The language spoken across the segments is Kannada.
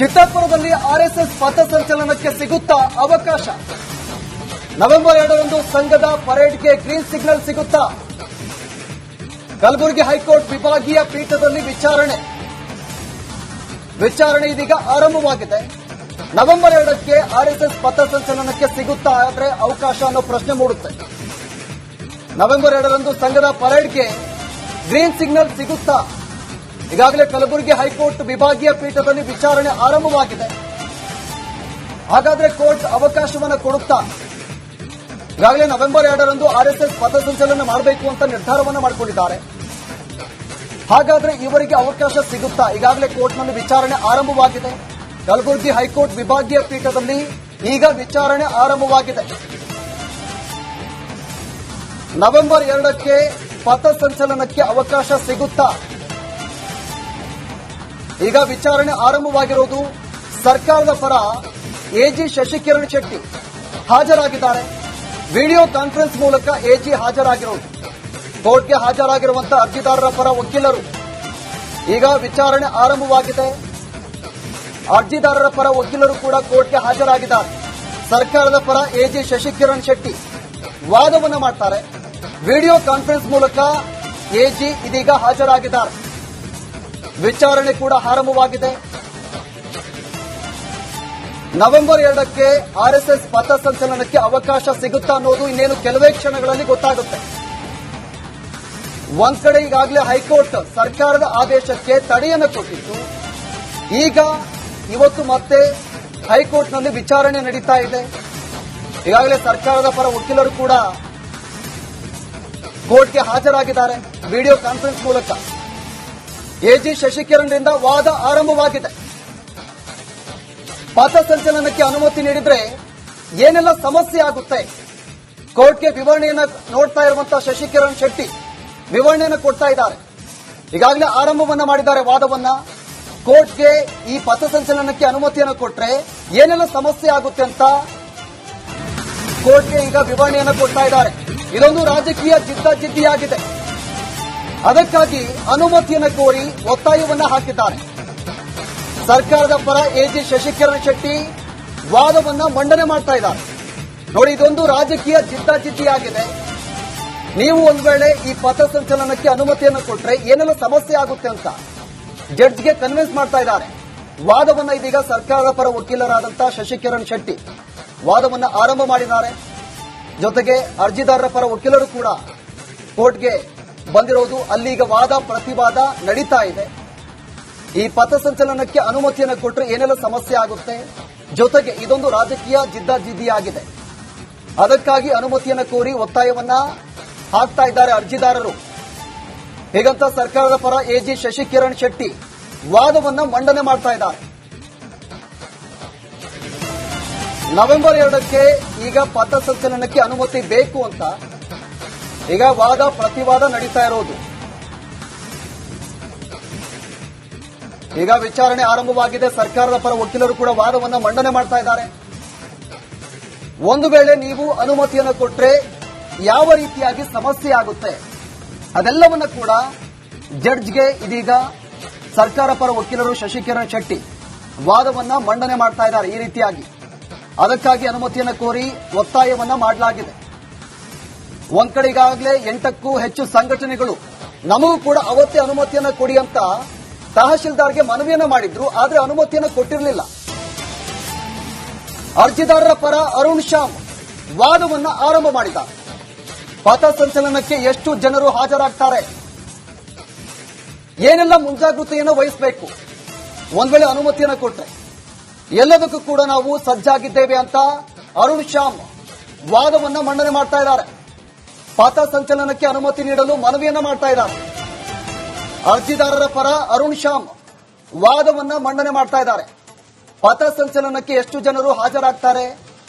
ಚಿತ್ತಾಪುರದಲ್ಲಿ ಆರ್ಎಸ್ಎಸ್ ಪಥಸಂಚಲನಕ್ಕೆ ಸಿಗುತ್ತಾ ಅವಕಾಶ? ನವೆಂಬರ್ 2ರಂದು ಸಂಘದ ಪರೇಡ್ಗೆ ಗ್ರೀನ್ ಸಿಗ್ನಲ್ ಸಿಗುತ್ತಾ? ಕಲಬುರಗಿ ಹೈಕೋರ್ಟ್ ವಿಭಾಗೀಯ ಪೀಠದಲ್ಲಿ ವಿಚಾರಣೆ ಇದೀಗ ಆರಂಭವಾಗಿದೆ. ನವೆಂಬರ್ 2ಕ್ಕೆ ಆರ್ಎಸ್ಎಸ್ ಪಥಸಂಚಲನಕ್ಕೆ ಸಿಗುತ್ತಾ ಆದರೆ ಅವಕಾಶ ಅನ್ನೋ ಪ್ರಶ್ನೆ ಮೂಡುತ್ತೆ. ನವೆಂಬರ್ 2ರಂದು ಸಂಘದ ಪರೇಡ್ಗೆ ಗ್ರೀನ್ ಸಿಗ್ನಲ್ ಸಿಗುತ್ತಾ? ಈಗಾಗಲೇ ಕಲಬುರಗಿ ಹೈಕೋರ್ಟ್ ವಿಭಾಗೀಯ ಪೀಠದಲ್ಲಿ ವಿಚಾರಣೆ ಆರಂಭವಾಗಿದೆ. ಹಾಗಾದ್ರೆ ಕೋರ್ಟ್ ಅವಕಾಶವನ್ನು ಕೊಡುತ್ತಾ? ಈಗಾಗಲೇ ನವೆಂಬರ್ 2ರಂದು ಆರ್ಎಸ್ಎಸ್ ಪಥಸಂಚಲನ ಮಾಡಬೇಕು ಅಂತ ನಿರ್ಧಾರವನ್ನು ಮಾಡಿಕೊಂಡಿದ್ದಾರೆ. ಹಾಗಾದ್ರೆ ಇವರಿಗೆ ಅವಕಾಶ ಸಿಗುತ್ತಾ? ಈಗಾಗಲೇ ಕೋರ್ಟ್ನಲ್ಲಿ ವಿಚಾರಣೆ ಆರಂಭವಾಗಿದೆ. ಕಲಬುರಗಿ ಹೈಕೋರ್ಟ್ ವಿಭಾಗೀಯ ಪೀಠದಲ್ಲಿ ಈಗ ವಿಚಾರಣೆ ಆರಂಭವಾಗಿದೆ. ನವೆಂಬರ್ 2ಕ್ಕೆ ಪಥಸಂಚಲನಕ್ಕೆ ಅವಕಾಶ ಸಿಗುತ್ತಾ? ಈಗ ವಿಚಾರಣೆ ಆರಂಭವಾಗಿರುವುದು. ಸರ್ಕಾರದ ಪರ ಎಜಿ ಶಶಿಕಿರಣ್ ಶೆಟ್ಟಿ ಹಾಜರಾಗಿದ್ದಾರೆ. ವಿಡಿಯೋ ಕಾನ್ಫರೆನ್ಸ್ ಮೂಲಕ ಎಜಿ ಹಾಜರಾಗಿರುವುದು. ಕೋರ್ಟ್ಗೆ ಹಾಜರಾಗಿರುವಂತಹ ಅರ್ಜಿದಾರರ ಪರ ವಕೀಲರು ಈಗ ವಿಚಾರಣೆ ಆರಂಭವಾಗಿದೆ. ಅರ್ಜಿದಾರರ ಪರ ವಕೀಲರು ಕೂಡ ಕೋರ್ಟ್ಗೆ ಹಾಜರಾಗಿದ್ದಾರೆ. ಸರ್ಕಾರದ ಪರ ಎಜಿ ಶಶಿಕಿರಣ್ ಶೆಟ್ಟಿ ವಾದವನ್ನು ಮಾಡ್ತಾರೆ. ವಿಡಿಯೋ ಕಾನ್ಫರೆನ್ಸ್ ಮೂಲಕ ಎಜಿ ಇದೀಗ ಹಾಜರಾಗಿದ್ದಾರೆ. ವಿಚಾರಣೆ ಕೂಡ ಆರಂಭವಾಗಿದೆ. ನವೆಂಬರ್ 2ಕ್ಕೆ ಆರ್ಎಸ್ಎಸ್ ಪಥಸಂಚಲನಕ್ಕೆ ಅವಕಾಶ ಸಿಗುತ್ತಾ ಅನ್ನೋದು ಇನ್ನೇನು ಕೆಲವೇ ಕ್ಷಣಗಳಲ್ಲಿ ಗೊತ್ತಾಗುತ್ತೆ. ಒಂದ್ ಕಡೆ ಈಗಾಗಲೇ ಹೈಕೋರ್ಟ್ ಸರ್ಕಾರದ ಆದೇಶಕ್ಕೆ ತಡೆಯನ್ನು ಕೊಟ್ಟಿತ್ತು. ಈಗ ಇವತ್ತು ಮತ್ತೆ ಹೈಕೋರ್ಟ್ನಲ್ಲಿ ವಿಚಾರಣೆ ನಡೀತಾ ಇದೆ. ಈಗಾಗಲೇ ಸರ್ಕಾರದ ಪರ ವಕೀಲರು ಕೂಡ ಕೋರ್ಟ್ಗೆ ಹಾಜರಾಗಿದ್ದಾರೆ. ವಿಡಿಯೋ ಕಾನ್ಫರೆನ್ಸ್ ಮೂಲಕ ಎಜಿ ಶಶಿಕಿರಣ್ರಿಂದ ವಾದ ಆರಂಭವಾಗಿದೆ. ಪಥಸಂಚಲನಕ್ಕೆ ಅನುಮತಿ ನೀಡಿದ್ರೆ ಏನೆಲ್ಲ ಸಮಸ್ಯೆ ಆಗುತ್ತೆ? ಕೋರ್ಟ್ಗೆ ವಿವರಣೆಯನ್ನು ನೋಡ್ತಾ ಇರುವಂತಹ ಶಶಿಕಿರಣ್ ಶೆಟ್ಟಿ ವಿವರಣೆಯನ್ನು ಕೊಡ್ತಾ ಇದ್ದಾರೆ. ಈಗಾಗಲೇ ಆರಂಭವನ್ನ ಮಾಡಿದ್ದಾರೆ ವಾದವನ್ನ. ಕೋರ್ಟ್ಗೆ ಈ ಪಥಸಂಚಲನಕ್ಕೆ ಅನುಮತಿಯನ್ನು ಕೊಟ್ರೆ ಏನೆಲ್ಲ ಸಮಸ್ಯೆ ಆಗುತ್ತೆ ಅಂತ ಕೋರ್ಟ್ಗೆ ಈಗ ವಿವರಣೆಯನ್ನು ಕೊಡ್ತಾ ಇದ್ದಾರೆ. ಇದೊಂದು ರಾಜಕೀಯ ಜಿದ್ದಾಜಿದ್ದಿಯಾಗಿದೆ. ಅದಕ್ಕಾಗಿ ಅನುಮತಿಯನ್ನು ಕೋರಿ ಒತ್ತಾಯವನ್ನ ಹಾಕಿದ್ದಾರೆ. ಸರ್ಕಾರದ ಪರ ಎಜಿ ಶಶಿಕಿರಣ್ ಶೆಟ್ಟಿ ವಾದವನ್ನ ಮಂಡನೆ ಮಾಡ್ತಾ ಇದ್ದಾರೆ. ನೋಡಿ, ಇದೊಂದು ರಾಜಕೀಯ ಜಿದ್ದಾಜಿದ್ದಿಯಾಗಿದೆ. ನೀವು ಒಂದು ವೇಳೆ ಈ ಪಥಸಂಚಲನಕ್ಕೆ ಅನುಮತಿಯನ್ನು ಕೊಟ್ರೆ ಏನೆಲ್ಲ ಸಮಸ್ಯೆ ಆಗುತ್ತೆ ಅಂತ ಜಡ್ಜ್ಗೆ ಕನ್ವಿನ್ಸ್ ಮಾಡ್ತಾ ಇದ್ದಾರೆ. ವಾದವನ್ನ ಇದೀಗ ಸರ್ಕಾರದ ಪರ ವಕೀಲರಾದಂತಹ ಶಶಿಕಿರಣ್ ಶೆಟ್ಟಿ ವಾದವನ್ನ ಆರಂಭ ಮಾಡಿದ್ದಾರೆ. ಜೊತೆಗೆ ಅರ್ಜಿದಾರರ ಪರ ವಕೀಲರು ಕೂಡ ಕೋರ್ಟ್ಗೆ ಬಂದಿರೋದು. ಅಲ್ಲಿಗ ವಾದ ಪ್ರತಿವಾದ ನಡೀತಾ ಇದೆ. ಈ ಪಥಸಂಚಲನಕ್ಕೆ ಅನುಮತಿಯನ್ನು ಕೊಟ್ಟರೆ ಏನೆಲ್ಲ ಸಮಸ್ಯೆ ಆಗುತ್ತೆ, ಜೊತೆಗೆ ಇದೊಂದು ರಾಜಕೀಯ ಜಿದ್ದಾಜಿದ್ದಿಯಾಗಿದೆ. ಅದಕ್ಕಾಗಿ ಅನುಮತಿಯನ್ನು ಕೋರಿ ಒತ್ತಾಯವನ್ನ ಹಾಕ್ತಾ ಇದ್ದಾರೆ ಅರ್ಜಿದಾರರು. ಹೀಗಂತ ಸರ್ಕಾರದ ಪರ ಎಜಿ ಶಶಿಕಿರಣ್ ಶೆಟ್ಟಿ ವಾದವನ್ನ ಮಂಡನೆ ಮಾಡ್ತಾ ಇದ್ದಾರೆ. ನವೆಂಬರ್ 2ಕ್ಕೆ ಈಗ ಪಥಸಂಚಲನಕ್ಕೆ ಅನುಮತಿ ಬೇಕು ಅಂತ ಈಗ ವಾದ ಪ್ರತಿವಾದ ನಡೀತಾ ಇರೋದು. ಈಗ ವಿಚಾರಣೆ ಆರಂಭವಾಗಿದೆ. ಸರ್ಕಾರದ ಪರ ವಕೀಲರು ಕೂಡ ವಾದವನ್ನ ಮಂಡನೆ ಮಾಡ್ತಾ ಇದ್ದಾರೆ. ಒಂದು ವೇಳೆ ನೀವು ಅನುಮತಿಯನ್ನು ಕೊಟ್ರೆ ಯಾವ ರೀತಿಯಾಗಿ ಸಮಸ್ಯೆ ಆಗುತ್ತೆ ಅದೆಲ್ಲವನ್ನ ಕೂಡ ಜಡ್ಜ್ಗೆ ಇದೀಗ ಸರ್ಕಾರ ಪರ ವಕೀಲರು ಶಶಿಕಿರಣ್ ಶೆಟ್ಟಿ ವಾದವನ್ನ ಮಂಡನೆ ಮಾಡ್ತಾ ಇದ್ದಾರೆ. ಈ ರೀತಿಯಾಗಿ ಅದಕ್ಕಾಗಿ ಅನುಮತಿಯನ್ನು ಕೋರಿ ಒತ್ತಾಯವನ್ನ ಮಾಡಲಾಗಿದೆ. ಒಂದ್ ಕಡೆ ಈಗಾಗಲೇ 8ಕ್ಕೂ ಹೆಚ್ಚು ಸಂಘಟನೆಗಳು ನಮಗೂ ಕೂಡ ಅವತ್ತೇ ಅನುಮತಿಯನ್ನು ಕೊಡಿ ಅಂತ ತಹಶೀಲ್ದಾರ್ಗೆ ಮನವಿಯನ್ನ ಮಾಡಿದ್ರು. ಆದ್ರೆ ಅನುಮತಿಯನ್ನು ಕೊಟ್ಟಿರಲಿಲ್ಲ. ಅರ್ಜಿದಾರರ ಪರ ಅರುಣ್ ಶ್ಯಾಮ್ ವಾದವನ್ನ ಆರಂಭ ಮಾಡಿದ್ದಾರೆ. ಪಥಸಂಚಲನಕ್ಕೆ ಎಷ್ಟು ಜನರು ಹಾಜರಾಗ್ತಾರೆ, ಏನೆಲ್ಲ ಮುಂಜಾಗ್ರತೆಯನ್ನು ವಹಿಸಬೇಕು, ಒಂದ್ ವೇಳೆ ಅನುಮತಿಯನ್ನು ಕೊಟ್ರೆ ಎಲ್ಲದಕ್ಕೂ ಕೂಡ ನಾವು ಸಜ್ಜಾಗಿದ್ದೇವೆ ಅಂತ ಅರುಣ್ ಶ್ಯಾಮ್ ವಾದವನ್ನ ಮಂಡನೆ ಮಾಡ್ತಾ ಇದ್ದಾರೆ. ಪಥಸಂಚಲನಕ್ಕೆ ಅನುಮತಿ ನೀಡಲು ಮನವಿಯನ್ನ ಮಾಡ್ತಾ ಇದ್ದಾರೆ. ಅರ್ಜಿದಾರರ ಪರ ಅರುಣ್ ಶ್ಯಾಮ್ ವಾದವನ್ನ ಮಂಡನೆ ಮಾಡ್ತಾ ಇದ್ದಾರೆ. ಪಥಸಂಚಲನಕ್ಕೆ ಎಷ್ಟು ಜನರು ಹಾಜರಾಗ್ತಾರೆ,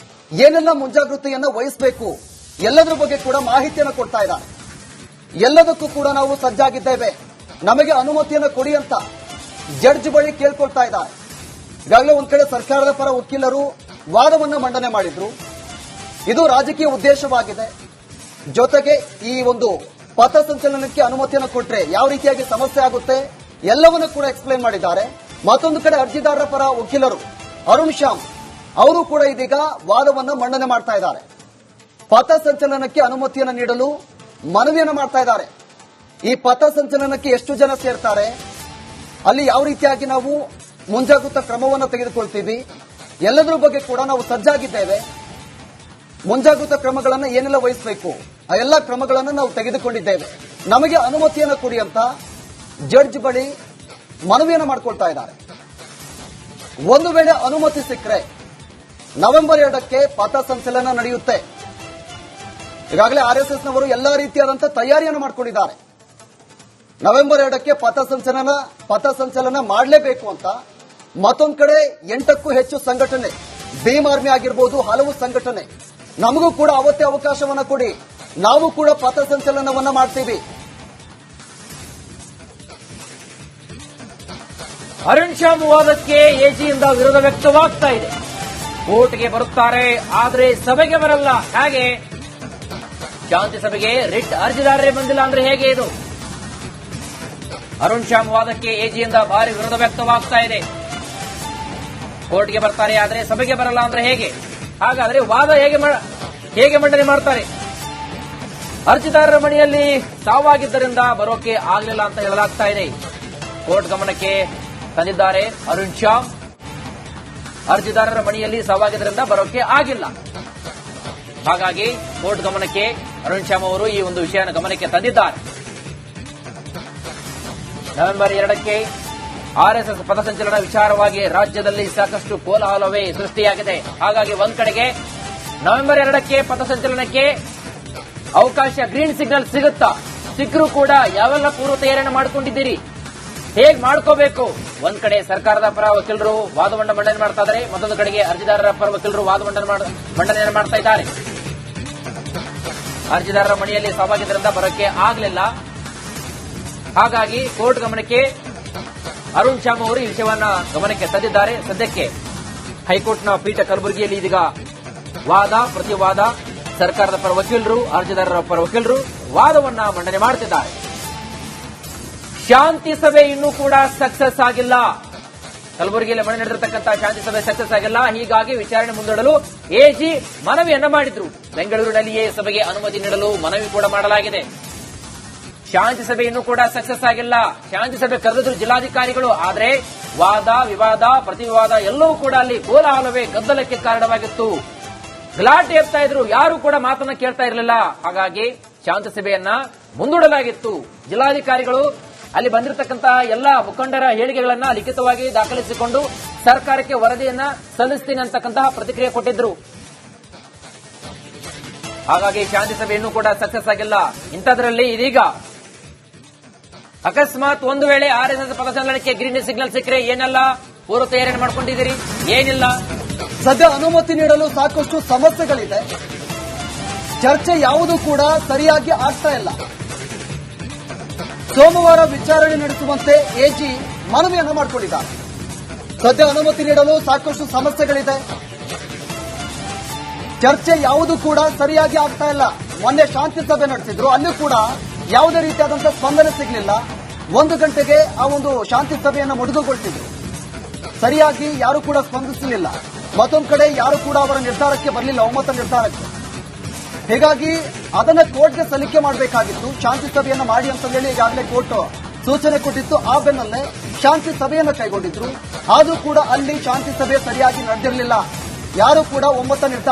ಏನೆಲ್ಲ ಮುಂಜಾಗ್ರತೆಯನ್ನು ವಹಿಸಬೇಕು, ಎಲ್ಲದರ ಬಗ್ಗೆ ಕೂಡ ಮಾಹಿತಿಯನ್ನು ಕೊಡ್ತಾ ಇದ್ದಾರೆ. ಎಲ್ಲದಕ್ಕೂ ಕೂಡ ನಾವು ಸಜ್ಜಾಗಿದ್ದೇವೆ, ನಮಗೆ ಅನುಮತಿಯನ್ನು ಕೊಡಿ ಅಂತ ಜಡ್ಜ್ ಬಳಿ ಕೇಳ್ಕೊಳ್ತಾ ಇದ್ದಾರೆ. ಈಗಾಗಲೇ ಒಂದ್ ಕಡೆ ಸರ್ಕಾರದ ಪರ ವಕೀಲರು ವಾದವನ್ನ ಮಂಡನೆ ಮಾಡಿದ್ರು. ಇದು ರಾಜಕೀಯ ಉದ್ದೇಶವಾಗಿದೆ. ಜೊತೆಗೆ ಈ ಒಂದು ಪಥಸಂಚಲನಕ್ಕೆ ಅನುಮತಿಯನ್ನು ಕೊಟ್ರೆ ಯಾವ ರೀತಿಯಾಗಿ ಸಮಸ್ಯೆ ಆಗುತ್ತೆ ಎಲ್ಲವನ್ನೂ ಕೂಡ ಎಕ್ಸ್ಪ್ಲೇನ್ ಮಾಡಿದ್ದಾರೆ. ಮತ್ತೊಂದು ಕಡೆ ಅರ್ಜಿದಾರರ ಪರ ವಕೀಲರು ಅರುಣ್ ಶ್ಯಾಮ್ ಅವರು ಕೂಡ ಇದೀಗ ವಾದವನ್ನು ಮಂಡನೆ ಮಾಡ್ತಾ ಇದ್ದಾರೆ. ಪಥಸಂಚಲನಕ್ಕೆ ಅನುಮತಿಯನ್ನು ನೀಡಲು ಮನವಿಯನ್ನು ಮಾಡ್ತಾ ಇದ್ದಾರೆ. ಈ ಪಥಸಂಚಲನಕ್ಕೆ ಎಷ್ಟು ಜನ ಸೇರ್ತಾರೆ, ಅಲ್ಲಿ ಯಾವ ರೀತಿಯಾಗಿ ನಾವು ಮುಂಜಾಗ್ರತಾ ಕ್ರಮವನ್ನು ತೆಗೆದುಕೊಳ್ತೀವಿ, ಎಲ್ಲದರ ಬಗ್ಗೆ ಕೂಡ ನಾವು ಸಜ್ಜಾಗಿದ್ದೇವೆ. ಮುಂಜಾಗ್ರತಾ ಕ್ರಮಗಳನ್ನು ಏನೆಲ್ಲ ವಹಿಸಬೇಕು ಆ ಎಲ್ಲ ಕ್ರಮಗಳನ್ನು ನಾವು ತೆಗೆದುಕೊಂಡಿದ್ದೇವೆ, ನಮಗೆ ಅನುಮತಿಯನ್ನು ಕೊಡಿ ಅಂತ ಜಡ್ಜ್ ಬಳಿ ಮನವಿಯನ್ನು ಮಾಡಿಕೊಳ್ತಾ ಇದ್ದಾರೆ. ಒಂದು ವೇಳೆ ಅನುಮತಿ ಸಿಕ್ಕರೆ ನವೆಂಬರ್ 2ಕ್ಕೆ ಪಥಸಂಚಲನ ನಡೆಯುತ್ತೆ. ಈಗಾಗಲೇ ಆರ್ಎಸ್ಎಸ್ನವರು ಎಲ್ಲಾ ರೀತಿಯಾದಂತಹ ತಯಾರಿಯನ್ನು ಮಾಡಿಕೊಂಡಿದ್ದಾರೆ. ನವೆಂಬರ್ 2ಕ್ಕೆ ಪಥಸಂಚಲನ ಮಾಡಲೇಬೇಕು ಅಂತ. ಮತ್ತೊಂದು ಕಡೆ 8ಕ್ಕೂ ಹೆಚ್ಚು ಸಂಘಟನೆ, ಭೀಮ್ ಆರ್ಮಿ ಆಗಿರ್ಬೋದು, ಹಲವು ಸಂಘಟನೆ, ನಮಗೂ ಕೂಡ ಅವತ್ತೇ ಅವಕಾಶವನ್ನ ಕೊಡಿ, ನಾವು ಕೂಡ ಪಥಸಂಚಲನವನ್ನ ಮಾಡ್ತೀವಿ. ಅರುಣ್ ಶ್ಯಾಮ್ ವಾದಕ್ಕೆ ಎಜಿಯಿಂದ ವಿರೋಧ ವ್ಯಕ್ತವಾಗ್ತಾ ಇದೆ. ಕೋರ್ಟ್ಗೆ ಬರುತ್ತಾರೆ, ಆದರೆ ಸಭೆಗೆ ಬರಲ್ಲ. ಹಾಗೆ ಶಾಂತಿ ಸಭೆಗೆ ರಿಟ್ ಅರ್ಜಿದಾರರೇ ಬಂದಿಲ್ಲ ಅಂದ್ರೆ ಹೇಗೆ ಇದು? ಅರುಣ್ ಶ್ಯಾಮ್ ವಾದಕ್ಕೆ ಎಜಿಯಿಂದ ಭಾರಿ ವಿರೋಧ ವ್ಯಕ್ತವಾಗ್ತಾ ಇದೆ. ಕೋರ್ಟ್ಗೆ ಬರ್ತಾರೆ, ಆದರೆ ಸಭೆಗೆ ಬರಲ್ಲ ಅಂದ್ರೆ ಹೇಗೆ? ಹಾಗಾದ್ರೆ ವಾದ ಹೇಗೆ ಮಂಡನೆ ಮಾಡ್ತಾರೆ? ಅರ್ಜಿದಾರರ ಮನೆಯಲ್ಲಿ ಸಾವಾಗಿದ್ದರಿಂದ ಬರೋಕೆ ಆಗಲಿಲ್ಲ ಅಂತ ಹೇಳಲಾಗ್ತಾ ಇದೆ. ಕೋರ್ಟ್ ಗಮನಕ್ಕೆ ತಂದಿದ್ದಾರೆ ಅರುಣ್ ಶ್ಯಾಮ್. ಅರ್ಜಿದಾರರ ಮನೆಯಲ್ಲಿ ಸಾವಾಗಿದ್ದರಿಂದ ಬರೋಕೆ ಆಗಿಲ್ಲ. ಹಾಗಾಗಿ ಕೋರ್ಟ್ ಗಮನಕ್ಕೆ ಅರುಣ್ ಶ್ಯಾಮ್ ಅವರು ಈ ಒಂದು ವಿಷಯನ ಗಮನಕ್ಕೆ ತಂದಿದ್ದಾರೆ. ನವೆಂಬರ್ 2ಕ್ಕೆ ಆರ್ಎಸ್ಎಸ್ ಪಥಸಂಚಲನ ವಿಚಾರವಾಗಿ ರಾಜ್ಯದಲ್ಲಿ ಸಾಕಷ್ಟು ಕೋಲಾಹಲವೇ ಸೃಷ್ಟಿಯಾಗಿದೆ. ಹಾಗಾಗಿ ಒಂದ್ ಕಡೆಗೆ ನವೆಂಬರ್ 2ಕ್ಕೆ ಪಥಸಂಚಲನಕ್ಕೆ ಅವಕಾಶ, ಗ್ರೀನ್ ಸಿಗ್ನಲ್ ಸಿಗುತ್ತಾ? ಸಿಕ್ಕರೂ ಕೂಡ ಯಾವೆಲ್ಲ ಪೂರ್ವ ತಯಾರಿಯನ್ನು ಮಾಡಿಕೊಂಡಿದ್ದೀರಿ, ಹೇಗ್ ಮಾಡ್ಕೋಬೇಕು? ಒಂದ್ ಕಡೆ ಸರ್ಕಾರದ ಪರ ವಕೀಲರು ವಾದವನ್ನು ಮಂಡನೆ ಮಾಡ್ತಾ ಇದ್ದಾರೆ, ಮತ್ತೊಂದು ಕಡೆಗೆ ಅರ್ಜಿದಾರರ ಪರ ವಕೀಲರು ವಾದ ಮಂಡನೆಯನ್ನು ಮಾಡ್ತಾ ಇದ್ದಾರೆ. ಅರ್ಜಿದಾರರ ಮನೆಯಲ್ಲಿ ಸಾವಾಗಿದ್ದರಿಂದ ಬರೋಕೆ ಆಗಲಿಲ್ಲ. ಹಾಗಾಗಿ ಕೋರ್ಟ್ ಗಮನಕ್ಕೆ ಅರುಣ್ ಶ್ಯಾಮ್ ಅವರು ಈ ವಿಷಯವನ್ನ ಗಮನಕ್ಕೆ ತಂದಿದ್ದಾರೆ. ಸದ್ಯಕ್ಕೆ ಹೈಕೋರ್ಟ್ನ ಪೀಠ ಕಲಬುರಗಿಯಲ್ಲಿ ಇದೀಗ ವಾದ ಪ್ರತಿವಾದ, ಸರ್ಕಾರದ ಪರ ವಕೀಲರು, ಅರ್ಜಿದಾರರ ಪರ ವಕೀಲರು ವಾದವನ್ನ ಮಂಡನೆ ಮಾಡುತ್ತಿದ್ದಾರೆ. ಶಾಂತಿ ಸಭೆ ಇನ್ನೂ ಕೂಡ ಸಕ್ಸಸ್ ಆಗಿಲ್ಲ. ಕಲಬುರಗಿಯಲ್ಲಿ ಮನೆ ನಡೆದಿರತಕ್ಕಂತಹ ಶಾಂತಿ ಸಭೆ ಸಕ್ಸಸ್ ಆಗಿಲ್ಲ. ಹೀಗಾಗಿ ವಿಚಾರಣೆ ಮುಂದೂಡಲು ಎಜಿ ಮನವಿಯನ್ನ ಮಾಡಿದ್ರು. ಬೆಂಗಳೂರಿನಲ್ಲಿಯೇ ಸಭೆಗೆ ಅನುಮತಿ ನೀಡಲು ಮನವಿ ಕೂಡ ಮಾಡಲಾಗಿದೆ. ಶಾಂತಿ ಸಭೆ ಇನ್ನೂ ಕೂಡ ಸಕ್ಸಸ್ ಆಗಿಲ್ಲ. ಶಾಂತಿ ಸಭೆ ಕರೆದಿದ್ರು ಜಿಲ್ಲಾಧಿಕಾರಿಗಳು, ಆದರೆ ವಾದ ವಿವಾದ ಪ್ರತಿವಾದ ಎಲ್ಲವೂ ಕೂಡ ಅಲ್ಲಿ ಕೋಲಾಹಲವೇ ಗದ್ದಲಕ್ಕೆ ಕಾರಣವಾಗಿತ್ತು. ಗಲಾಟೆ ಎತ್ತಾ ಇದ್ರು, ಯಾರು ಕೂಡ ಮಾತನ್ನ ಕೇಳ್ತಾ ಇರಲಿಲ್ಲ. ಹಾಗಾಗಿ ಶಾಂತಿ ಸಭೆಯನ್ನ ಮುಂದೂಡಲಾಗಿತ್ತು. ಜಿಲ್ಲಾಧಿಕಾರಿಗಳು ಅಲ್ಲಿ ಬಂದಿರತಕ್ಕಂತಹ ಎಲ್ಲ ಮುಖಂಡರ ಹೇಳಿಕೆಗಳನ್ನ ಲಿಖಿತವಾಗಿ ದಾಖಲಿಸಿಕೊಂಡು ಸರ್ಕಾರಕ್ಕೆ ವರದಿಯನ್ನ ಸಲ್ಲಿಸ್ತೀನಿ ಅಂತಕ್ಕಂತಹ ಪ್ರತಿಕ್ರಿಯೆ ಕೊಟ್ಟಿದ್ರು. ಹಾಗಾಗಿ ಶಾಂತಿ ಸಭೆ ಇನ್ನೂ ಕೂಡ ಸಕ್ಸಸ್ ಆಗಿಲ್ಲ. ಇಂಥದ್ರಲ್ಲಿ ಇದೀಗ ಅಕಸ್ಮಾತ್ ಒಂದು ವೇಳೆ ಆರ್ಎಸ್ಎಸ್ ಪಥಸಂಚಲನಕ್ಕೆ ಗ್ರೀನ್ ಸಿಗ್ನಲ್ ಸಿಕ್ಕರೆ ಏನೆಲ್ಲ ಪೂರ್ವ ತಯಾರಿಯನ್ನು ಮಾಡ್ಕೊಂಡಿದ್ದೀರಿ? ಏನಿಲ್ಲ. ಸದ್ಯ ಅನುಮತಿ ನೀಡಲು ಸಾಕಷ್ಟು ಸಮಸ್ಯೆಗಳಿದೆ. ಚರ್ಚೆ ಯಾವುದೂ ಕೂಡ ಸರಿಯಾಗಿ ಆಗ್ತಾ ಇಲ್ಲ. ಸೋಮವಾರ ವಿಚಾರಣೆ ನಡೆಸುವಂತೆ ಎಜಿ ಮನವಿಯನ್ನು ಮಾಡಿಕೊಂಡಿದ್ದಾರೆ. ಸದ್ಯ ಅನುಮತಿ ನೀಡಲು ಸಾಕಷ್ಟು ಸಮಸ್ಯೆಗಳಿದೆ. ಚರ್ಚೆ ಯಾವುದೂ ಕೂಡ ಸರಿಯಾಗಿ ಆಗ್ತಾ ಇಲ್ಲ. ಮೊನ್ನೆ ಶಾಂತಿ ಸಭೆ ನಡೆಸಿದ್ರು, ಅಲ್ಲೂ ಕೂಡ ಯಾವುದೇ ರೀತಿಯಾದಂತಹ ಸ್ಪಂದನೆ ಸಿಗಲಿಲ್ಲ. 1 ಗಂಟೆಗೆ ಆ ಒಂದು ಶಾಂತಿ ಸಭೆಯನ್ನು ಮೊಟಕುಗೊಳಿಸಿದ್ರು. ಸರಿಯಾಗಿ ಯಾರು ಕೂಡ ಸ್ಪಂದಿಸಲಿಲ್ಲ. ಮತ್ತೊಂದು ಕಡೆ ಯಾರು ಕೂಡ ಅವರ ನಿರ್ಧಾರಕ್ಕೆ ಬರಲಿಲ್ಲ, ಒಮ್ಮತ ನಿರ್ಧಾರಕ್ಕೆ. ಹೀಗಾಗಿ ಅದನ್ನ ಕೋರ್ಟ್ಗೆ ಸಲ್ಲಿಕೆ ಮಾಡಬೇಕಾಗಿತ್ತು. ಶಾಂತಿ ಸಭೆಯನ್ನು ಮಾಡಿ ಅಂತ ಹೇಳಿ ಈಗಾಗಲೇ ಕೋರ್ಟ್ ಸೂಚನೆ ಕೊಟ್ಟಿತ್ತು. ಆ ಬೆನ್ನಲ್ಲೇ ಶಾಂತಿ ಸಭೆಯನ್ನು ಕೈಗೊಂಡಿದ್ರು. ಆದರೂ ಕೂಡ ಅಲ್ಲಿ ಶಾಂತಿ ಸಭೆ ಸರಿಯಾಗಿ ನಡೆದಿರಲಿಲ್ಲ. ಯಾರು ಕೂಡ ಒಮ್ಮತ ನಿರ್ಧಾರ